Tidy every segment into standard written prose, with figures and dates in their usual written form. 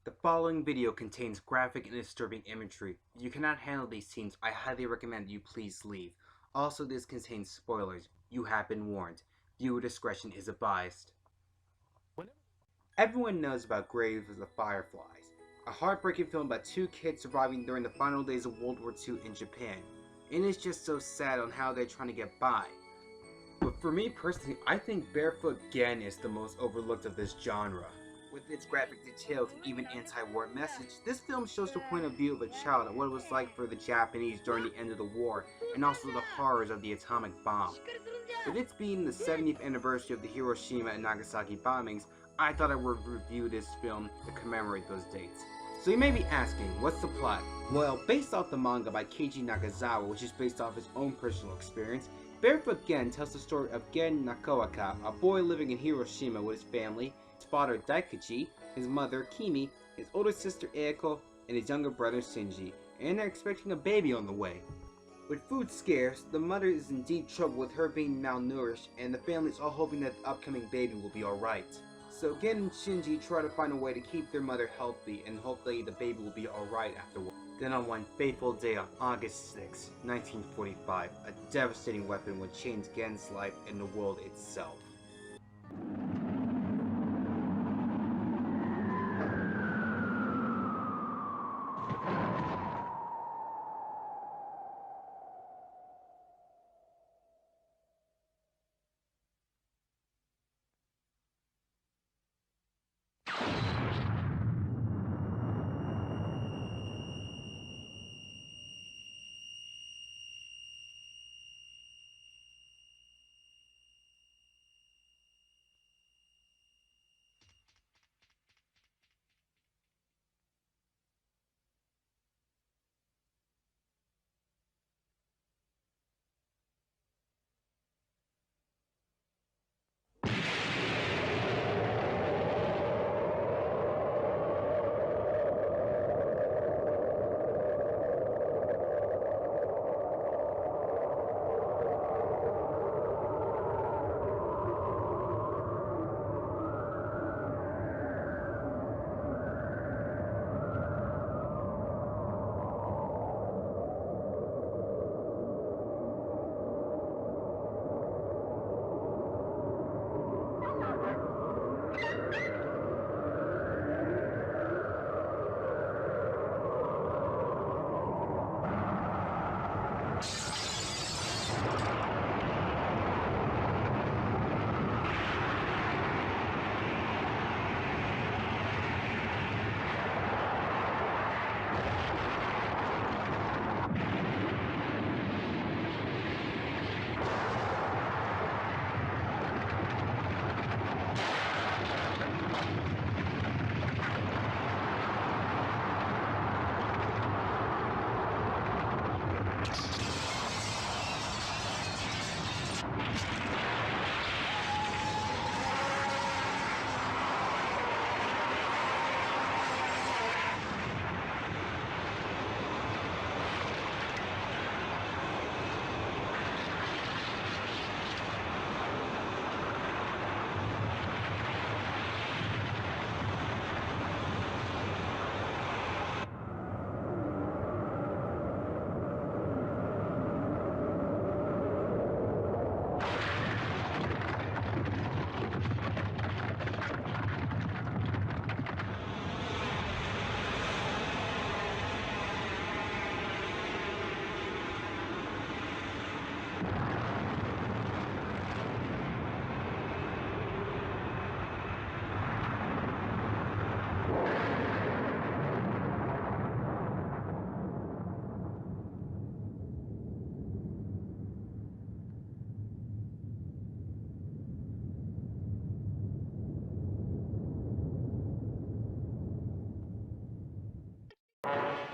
The following video contains graphic and disturbing imagery. If you cannot handle these scenes, I highly recommend that you please leave. Also, this contains spoilers. You have been warned. Viewer discretion is advised. Everyone knows about Graves of the Fireflies, a heartbreaking film about two kids surviving during the final days of World War II in Japan. And it's just so sad on how they're trying to get by. But for me personally, I think Barefoot Gen is the most overlooked of this genre. With its graphic details and even anti-war message, this film shows the point of view of a child and what it was like for the Japanese during the end of the war, and also the horrors of the atomic bomb. With its being the 70th anniversary of the Hiroshima and Nagasaki bombings, I thought I would review this film to commemorate those dates. So you may be asking, what's the plot? Well, based off the manga by Keiji Nakazawa, which is based off his own personal experience, Barefoot Gen tells the story of Gen Nakawaka, a boy living in Hiroshima with his family, his father Daikachi, his mother Kimi, his older sister Eiko, and his younger brother Shinji, and they're expecting a baby on the way. With food scarce, the mother is in deep trouble with her being malnourished, and the family is all hoping that the upcoming baby will be alright. So Gen and Shinji try to find a way to keep their mother healthy, and hopefully the baby will be alright afterward. Then on one fateful day on August 6, 1945, a devastating weapon would change Gen's life and the world itself.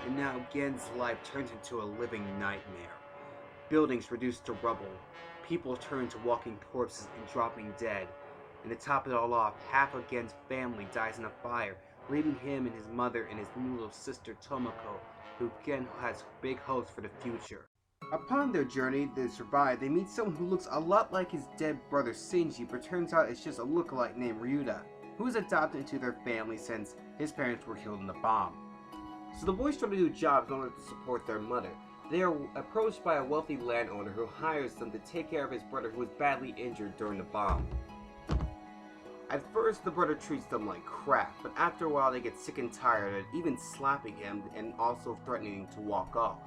And now Gen's life turns into a living nightmare. Buildings reduced to rubble, people turn to walking corpses and dropping dead, and to top it all off, half of Gen's family dies in a fire, leaving him and his mother and his new little sister Tomoko, who Gen has big hopes for the future. Upon their journey to survive, they meet someone who looks a lot like his dead brother Shinji, but turns out it's just a lookalike named Ryuta. who was adopted into their family since his parents were killed in the bomb. So the boys try to do jobs in order to support their mother. They are approached by a wealthy landowner who hires them to take care of his brother who was badly injured during the bomb. At first, the brother treats them like crap, but after a while they get sick and tired of even slapping him and also threatening to walk off.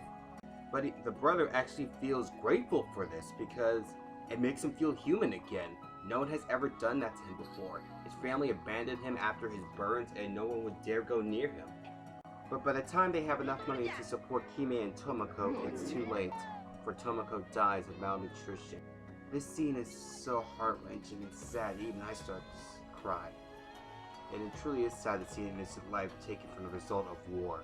But the brother actually feels grateful for this because it makes him feel human again. No one has ever done that to him before. His family abandoned him after his burns and no one would dare go near him. But by the time they have enough money to support Kime and Tomoko, it's too late, for Tomoko dies of malnutrition. This scene is so heart-wrenching and sad, even I start to cry. And it truly is sad to see an innocent life taken from the result of war.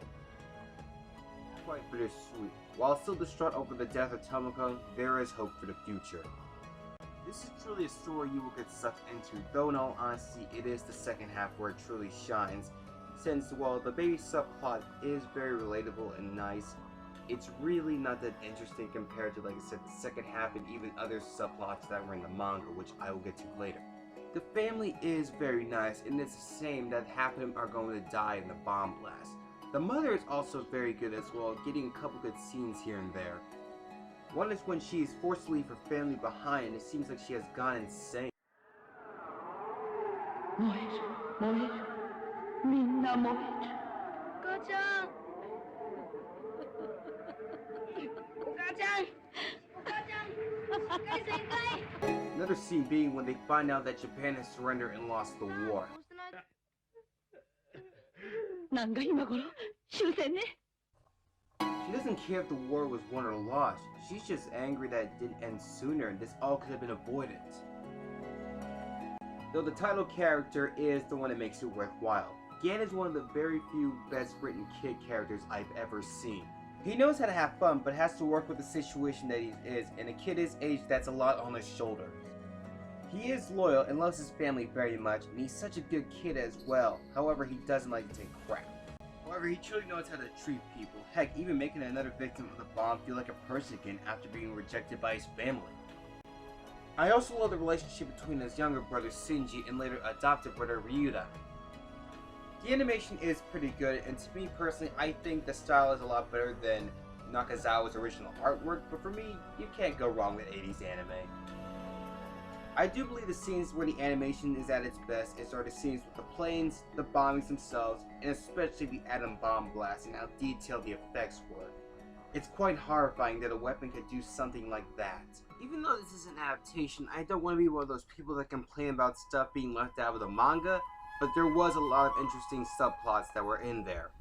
Quite bittersweet. While still distraught over the death of Tomoko, there is hope for the future. This is truly a story you will get sucked into, though in all honesty, it is the second half where it truly shines. Since, while the baby subplot is very relatable and nice, it's really not that interesting compared to, like I said, the second half and even other subplots that were in the manga, which I will get to later. The family is very nice, and it's the same that half of them are going to die in the bomb blast. The mother is also very good as well, getting a couple good scenes here and there. One is when she is forced to leave her family behind, and it seems like she has gone insane. みんな燃える。母ちゃん。お母ちゃん。お母ちゃん。海戦隊。 Another scene being when they find out that Japan has surrendered and lost the war. なんか今頃終戦ね。 She doesn't care if the war was won or lost. She's just angry that it didn't end sooner and this all could have been avoided. Though the title character is the one that makes it worthwhile. Gen is one of the very few best written kid characters I've ever seen. He knows how to have fun, but has to work with the situation that he is, and a kid his age, that's a lot on his shoulders. He is loyal and loves his family very much, and he's such a good kid as well. However, he doesn't like to take crap. However, he truly knows how to treat people. Heck, even making another victim of the bomb feel like a person again after being rejected by his family. I also love the relationship between his younger brother Shinji and later adopted brother Ryuta. The animation is pretty good, and to me personally, I think the style is a lot better than Nakazawa's original artwork, but for me, you can't go wrong with 80s anime. I do believe the scenes where the animation is at its best are the scenes with the planes, the bombings themselves, and especially the atom bomb blast and how detailed the effects were. It's quite horrifying that a weapon could do something like that. Even though this is an adaptation, I don't want to be one of those people that complain about stuff being left out of the manga, but there was a lot of interesting subplots that were in there.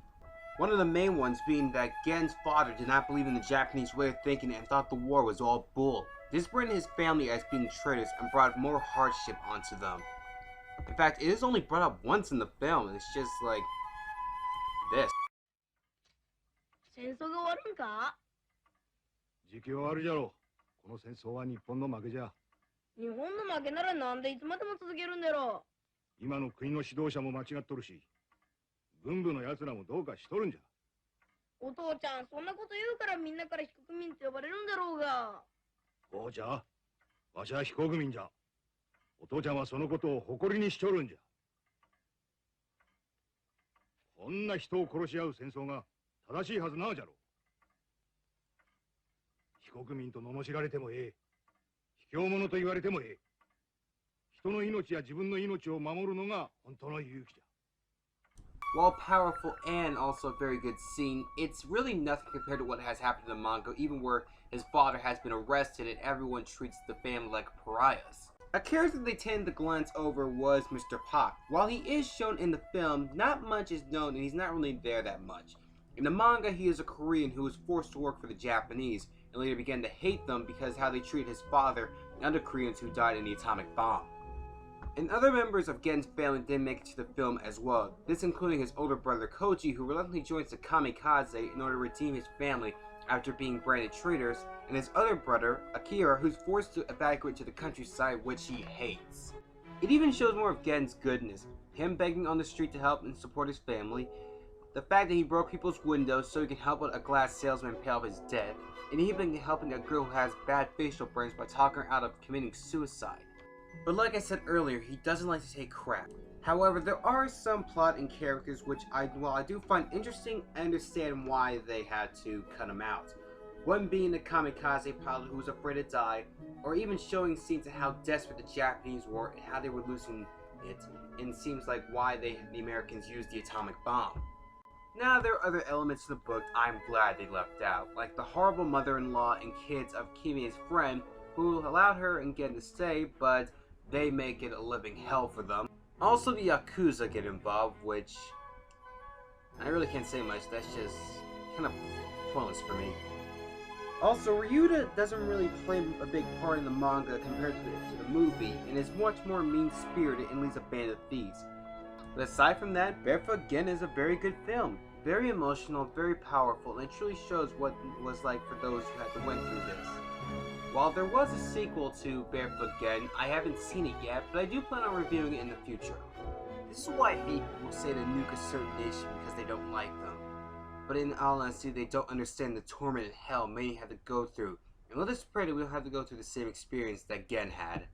One of the main ones being that Gen's father did not believe in the Japanese way of thinking and thought the war was all bull. This branded his family as being traitors and brought more hardship onto them. In fact, it is only brought up once in the film, and it's just like this. 戦争が終わるんか？時期はあるじゃろう。この戦争は日本の負けじゃ。日本の負けならなんでいつまでも続けるんだろう。今の国の指導者も間違っとるし、軍部の奴らもどうかしとるんじゃ。お父ちゃん、そんなこと言うからみんなから非国民って呼ばれるんだろうが。そうじゃ。わしは非国民じゃ。お父ちゃんはそのことを誇りにしとるんじゃ。こんな人を殺し合う戦争が正しいはずなのじゃろう。非国民と罵られてもええ。卑怯者と言われてもええ。人の命や自分の命を守るのが本当の勇気じゃ。 While powerful and also a very good scene, it's really nothing compared to what has happened in the manga, even where his father has been arrested and everyone treats the family like pariahs. A character they tend to glance over was Mr. Pak. While he is shown in the film, not much is known and he's not really there that much. In the manga, he is a Korean who was forced to work for the Japanese and later began to hate them because how they treat his father and other Koreans who died in the atomic bomb. And other members of Gen's family did make it to the film as well, this including his older brother Koji, who reluctantly joins the kamikaze in order to redeem his family after being branded traitors, and his other brother, Akira, who's forced to evacuate to the countryside, which he hates. It even shows more of Gen's goodness, him begging on the street to help and support his family, the fact that he broke people's windows so he can help out a glass salesman pay off his debt, and even helping a girl who has bad facial burns by talking her out of committing suicide. But like I said earlier, he doesn't like to take crap. However, there are some plot and characters which while I do find interesting, I understand why they had to cut them out. One being the kamikaze pilot who was afraid to die, or even showing scenes of how desperate the Japanese were and how they were losing it, and it seems like why the Americans used the atomic bomb. Now, there are other elements in the book I'm glad they left out, like the horrible mother-in-law and kids of Kimi's friend who allowed her and Gen to stay, but they make it a living hell for them. Also, the Yakuza get involved, which I really can't say much. That's just kind of pointless for me. Also, Ryuta doesn't really play a big part in the manga compared to the movie, and is much more mean-spirited and leads a band of thieves. But aside from that, Barefoot Gen is a very good film. Very emotional, very powerful, and it truly shows what it was like for those who had to went through this. While there was a sequel to Barefoot Gen, I haven't seen it yet, but I do plan on reviewing it in the future. This is why people will say to nuke a certain nation because they don't like them. But in all honesty, they don't understand the torment and hell many had to go through. And let us pray that we don't have to go through the same experience that Gen had.